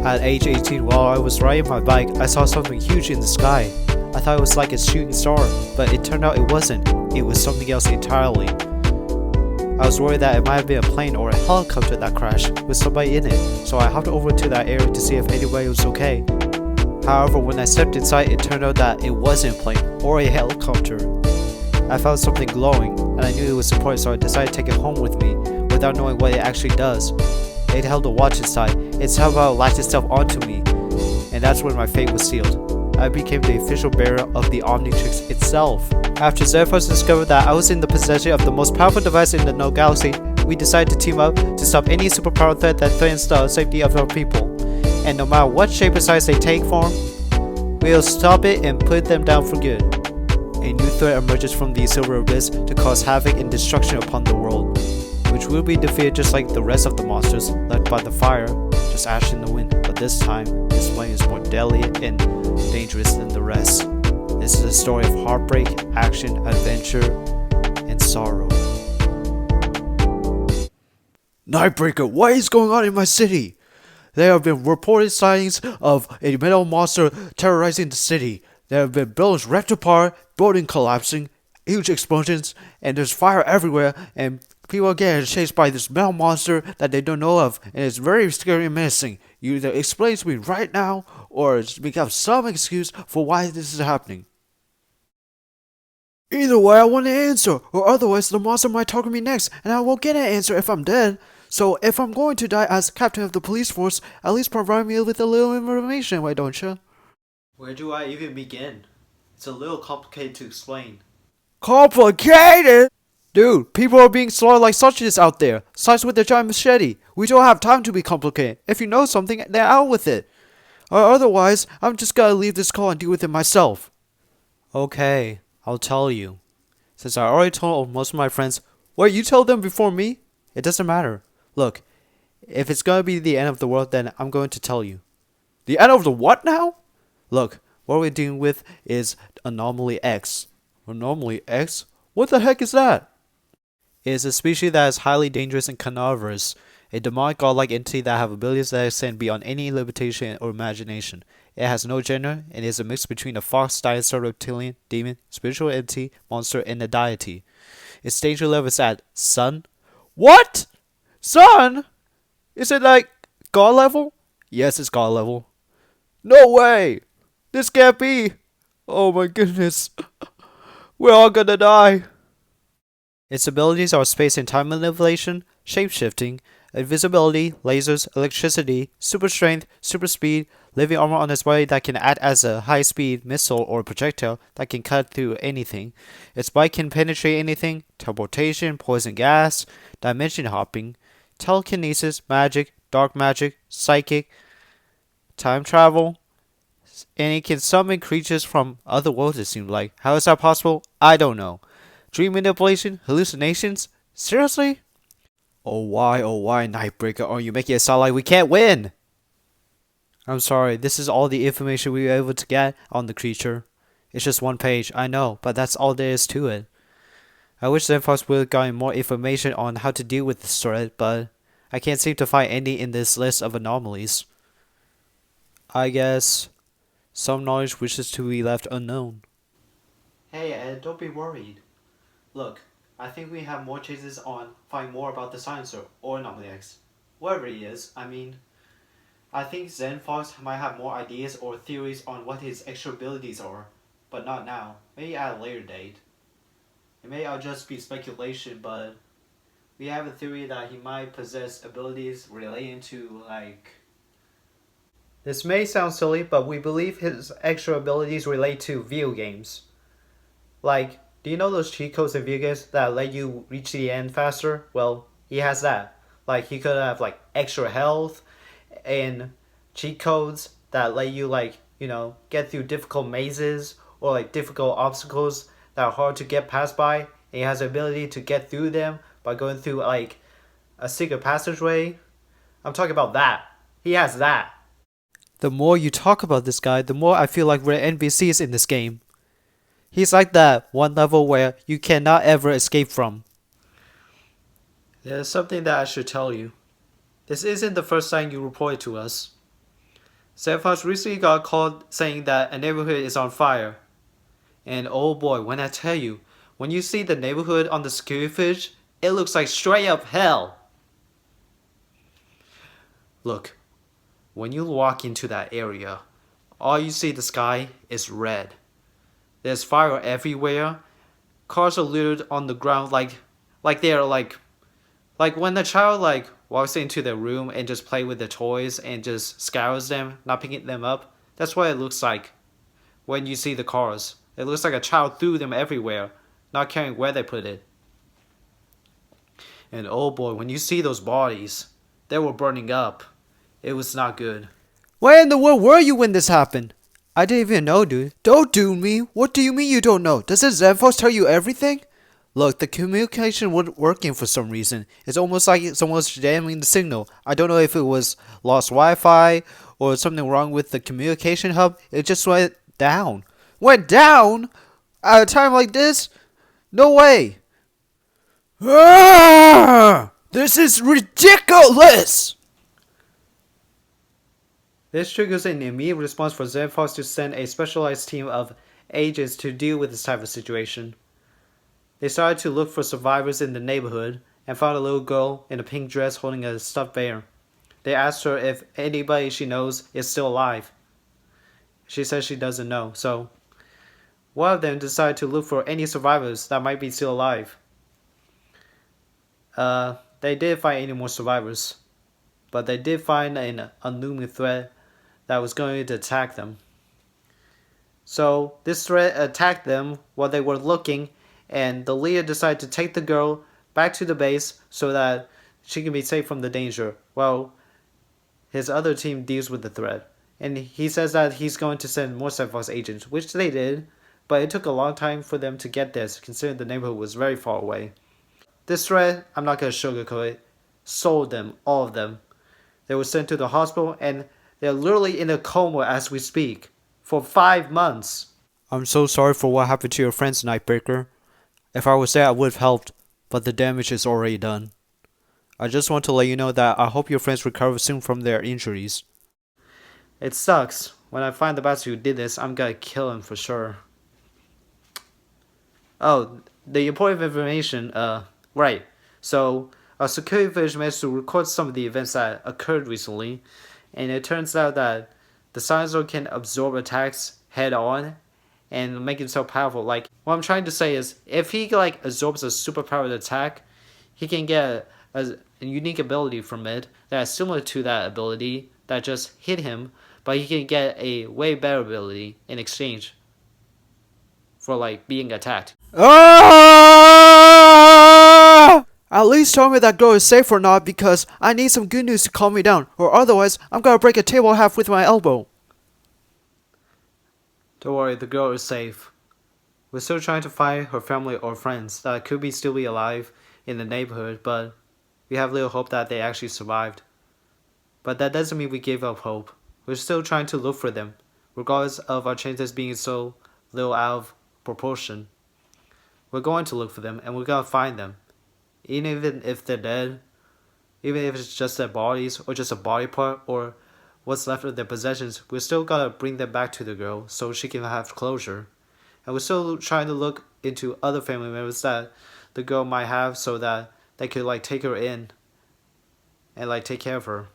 At age 18, while I was riding my bike, I saw something huge in the sky. I thought it was like a shooting star, but it turned out it wasn't. It was something else entirely. I was worried that it might have been a plane or a helicopter that crashed with somebody in it, so I hopped over to that area to see if anybody was okay. However, when I stepped inside, it turned out that it wasn't a plane or a helicopter. I found something glowing, and I knew it was important, so I decided to take it home with me without knowing what it actually does. It held a watch inside. It somehow latched itself onto me, and that's when my fate was sealed. I became the official bearer of the Omnitrix itself. After Xenforce discovered that I was in the possession of the most powerful device in the known galaxy, we decided to team up to stop any superpower threat that threatens the safety of our people. And no matter what shape or size they take form, we'll stop it and put them down for good. A new threat emerges from the Silver Abyss to cause havoc and destruction upon the world, which will be defeated just like the rest of the monsters, led by the fire, just ash in the wind. But this time, this flame is more deadly and dangerous than the rest. This is a story of heartbreak, action, adventure, and sorrow. Nightbreaker, what is going on in my city? There have been reported sightings of a metal monster terrorizing the city. There have been buildings ripped apart, buildings collapsing, huge explosions, and there's fire everywhere, and people are getting chased by this metal monster that they don't know of, and it's very scary and menacing. You either explain to me right now, or make up some excuse for why this is happening. Either way, I want an answer, or otherwise the monster might target me next, and I won't get an answer if I'm dead. So if I'm going to die as captain of the police force, at least provide me with a little information, why don't you? Where do I even begin? It's a little complicated to explain. Complicated? Dude, people are being slaughtered like sausages out there, sliced with a giant machete. We don't have time to be complicated. If you know something, then out with it. Or otherwise, I'm just gonna leave this call and deal with it myself. Okay, I'll tell you. Since I already told most of my friends, wait, you tell them before me? It doesn't matter. Look, if it's gonna be the end of the world, then I'm going to tell you. The end of the what now? Look, what we're dealing with is Anomaly X. Anomaly X? What the heck is that? It is a species that is highly dangerous and carnivorous. A demonic godlike entity that have abilities that extend beyond any limitation or imagination. It has no gender and is a mix between a fox, dinosaur, reptilian, demon, spiritual entity, monster, and a deity. Its danger level is at Sun. What? Sun? Is it like God level? Yes, it's God level. No way! This can't be! Oh my goodness. We're all gonna die. Its abilities are space and time manipulation, shape-shifting, invisibility, lasers, electricity, super strength, super speed, living armor on its body that can act as a high-speed missile or projectile that can cut through anything. Its bite can penetrate anything, teleportation, poison gas, dimension hopping, telekinesis, magic, dark magic, psychic, time travel, and it can summon creatures from other worlds, it seems like. How is that possible? I don't know. Dream manipulation? Hallucinations? Seriously? Oh why, Nightbreaker, are you making it sound like we can't win? I'm sorry, this is all the information we were able to get on the creature. It's just one page, I know, but that's all there is to it. I wish Xenforce would have gotten more information on how to deal with this threat, but I can't seem to find any in this list of anomalies. I guess some knowledge wishes to be left unknown. Hey Ed, don't be worried. Look, I think we have more chances on finding more about the Silencer or Anomaly X. Whatever he is, I mean, I think Xenforce might have more ideas or theories on what his extra abilities are, but not now. Maybe at a later date. It may all just be speculation, but we have a theory that he might possess abilities relating to, like... This may sound silly, but we believe his extra abilities relate to video games. Like, do you know those cheat codes in video games that let you reach the end faster? Well, he has that. Like, he could have, like, extra health and cheat codes that let you, like, you know, get through difficult mazes or, like, difficult obstacles that are hard to get past by. And he has the ability to get through them by going through, like, a secret passageway. I'm talking about that. He has that. The more you talk about this guy, the more I feel like we're NPCs in this game. He's like that one level where you cannot ever escape from. There's something that I should tell you. This isn't the first time you reported to us. Sandfox recently got called saying that a neighborhood is on fire. And oh boy, when I tell you, when you see the neighborhood on the security footage, it looks like straight up hell. Look, when you walk into that area, all you see the sky is red. There's fire everywhere. Cars are littered on the ground like they're like when the child like walks into their room and just play with the toys and just scours them, not picking them up. That's what it looks like when you see the cars. It looks like a child threw them everywhere, not caring where they put it. And oh boy, when you see those bodies, they were burning up. It was not good. Where in the world were you when this happened? I didn't even know, dude. Don't do me. What do you mean you don't know? Does the Zenfos tell you everything? Look, the communication wasn't working for some reason. It's almost like someone was jamming the signal. I don't know if it was lost Wi-Fi or something wrong with the communication hub. It just went down. Went down? At a time like this? No way. This is ridiculous! This triggers an immediate response for Zenfox to send a specialized team of agents to deal with this type of situation. They started to look for survivors in the neighborhood and found a little girl in a pink dress holding a stuffed bear. They asked her if anybody she knows is still alive. She says she doesn't know, so one of them decided to look for any survivors that might be still alive. They didn't find any more survivors, but they did find an unlooming threat that was going to attack them. So this threat attacked them while they were looking, and the leader decided to take the girl back to the base so that she can be safe from the danger while his other team deals with the threat. And he says that he's going to send more Zenfox agents, which they did, but it took a long time for them to get this, considering the neighborhood was very far away. This threat, I'm not going to sugarcoat it, sold them, all of them. They were sent to the hospital, and they're literally in a coma as we speak, for 5 months. I'm so sorry for what happened to your friends, Nightbreaker. If I was there, I would have helped, but the damage is already done. I just want to let you know that I hope your friends recover soon from their injuries. It sucks. When I find the bastard who did this, I'm gonna kill him for sure. Oh, the important information, right. So, our security footage managed to record some of the events that occurred recently, and it turns out that the Silencer can absorb attacks head on and make himself powerful. Like, what I'm trying to say is, if he like absorbs a superpowered attack, he can get a unique ability from it that is similar to that ability that just hit him, but he can get a way better ability in exchange for like being attacked. Ah! At least tell me that girl is safe or not, because I need some good news to calm me down, or otherwise I'm gonna break a table in half with my elbow. Don't worry, the girl is safe. We're still trying to find her family or friends that could be still be alive in the neighborhood, but we have little hope that they actually survived. But that doesn't mean we gave up hope. We're still trying to look for them, regardless of our chances being so little out of proportion. We're going to look for them, and we're gonna find them. Even if they're dead, even if it's just their bodies, or just a body part, or what's left of their possessions, we're still gonna bring them back to the girl so she can have closure. And we're still trying to look into other family members that the girl might have so that they could like take her in and like take care of her.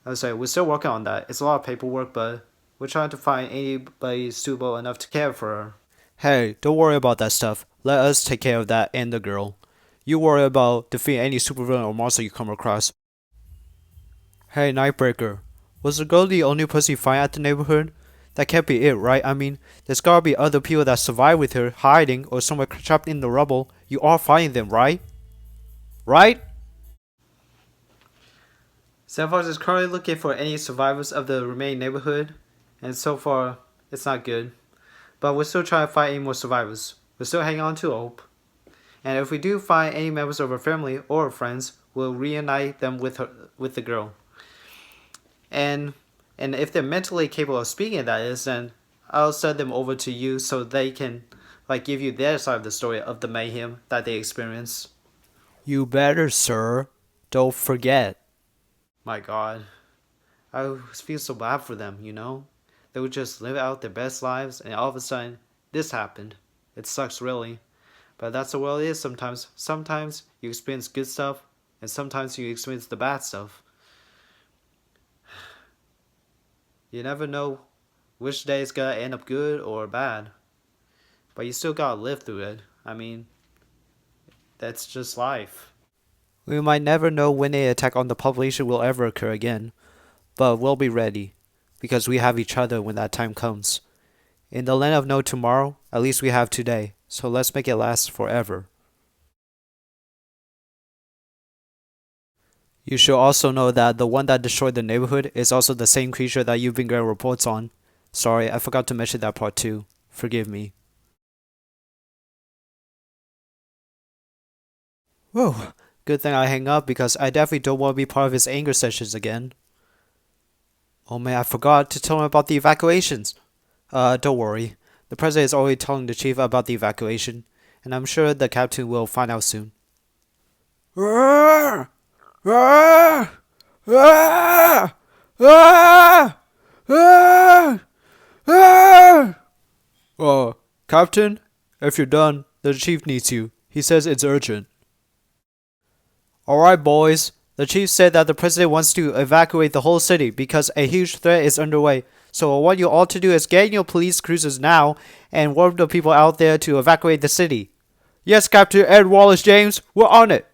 I would say we're still working on that. It's a lot of paperwork, but we're trying to find anybody suitable enough to care for her. Hey, don't worry about that stuff. Let us take care of that and the girl. You worry about defeating any supervillain or monster you come across. Hey, Nightbreaker. Was the girl the only person you find at the neighborhood? That can't be it, right? I mean, there's gotta be other people that survive with her, hiding or somewhere trapped in the rubble. You are finding them, right? Right? Zenfox is currently looking for any survivors of the remaining neighborhood, and so far, it's not good. But we're still trying to find any more survivors. We're still hanging on to hope. And if we do find any members of her family or her friends, we'll reunite them with the girl. And if they're mentally capable of speaking, that is, then I'll send them over to you so they can like give you their side of the story of the mayhem that they experience. You better, sir. Don't forget. My God, I feel so bad for them, you know? They would just live out their best lives, and all of a sudden, this happened. It sucks, really. But that's the world it is sometimes. Sometimes you experience good stuff, and sometimes you experience the bad stuff. You never know which day is gonna end up good or bad. But you still gotta live through it. I mean, that's just life. We might never know when an attack on the population will ever occur again, but we'll be ready, because we have each other when that time comes. In the land of no tomorrow, at least we have today, so let's make it last forever. You should also know that the one that destroyed the neighborhood is also the same creature that you've been getting reports on. Sorry, I forgot to mention that part too. Forgive me. Whoa, good thing I hang up because I definitely don't want to be part of his anger sessions again. Oh man, I forgot to tell him about the evacuations. Don't worry. The president is already telling the chief about the evacuation, and I'm sure the captain will find out soon. Ah! Ah! Ah! Ah! Ah! Ah! Captain, if you're done, the chief needs you. He says it's urgent. Alright, boys. The chief said that the president wants to evacuate the whole city because a huge threat is underway. So what you ought to do is get in your police cruisers now and warn the people out there to evacuate the city. Yes, Captain Ed Wallace James, we're on it.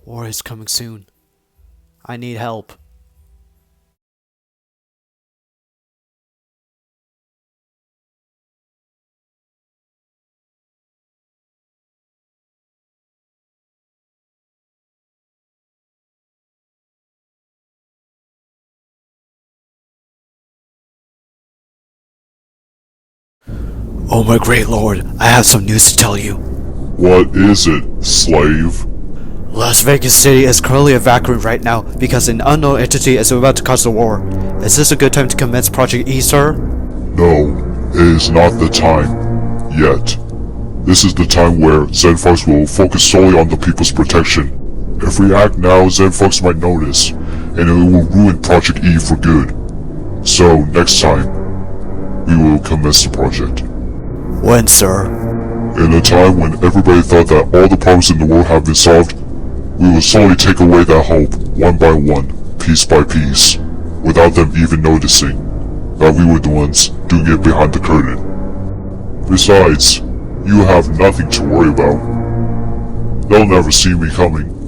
War is coming soon. I need help. Oh my great lord, I have some news to tell you. What is it, slave? Las Vegas City is currently evacuating right now because an unknown entity is about to cause a war. Is this a good time to commence Project E, sir? No, it is not the time. Yet. This is the time where ZenFox will focus solely on the people's protection. If we act now, Zenfox might notice, and it will ruin Project E for good. So, next time, we will commence the project. When, sir? In a time when everybody thought that all the problems in the world have been solved, we will slowly take away that hope, one by one, piece by piece, without them even noticing that we were the ones doing it behind the curtain. Besides, you have nothing to worry about. They'll never see me coming.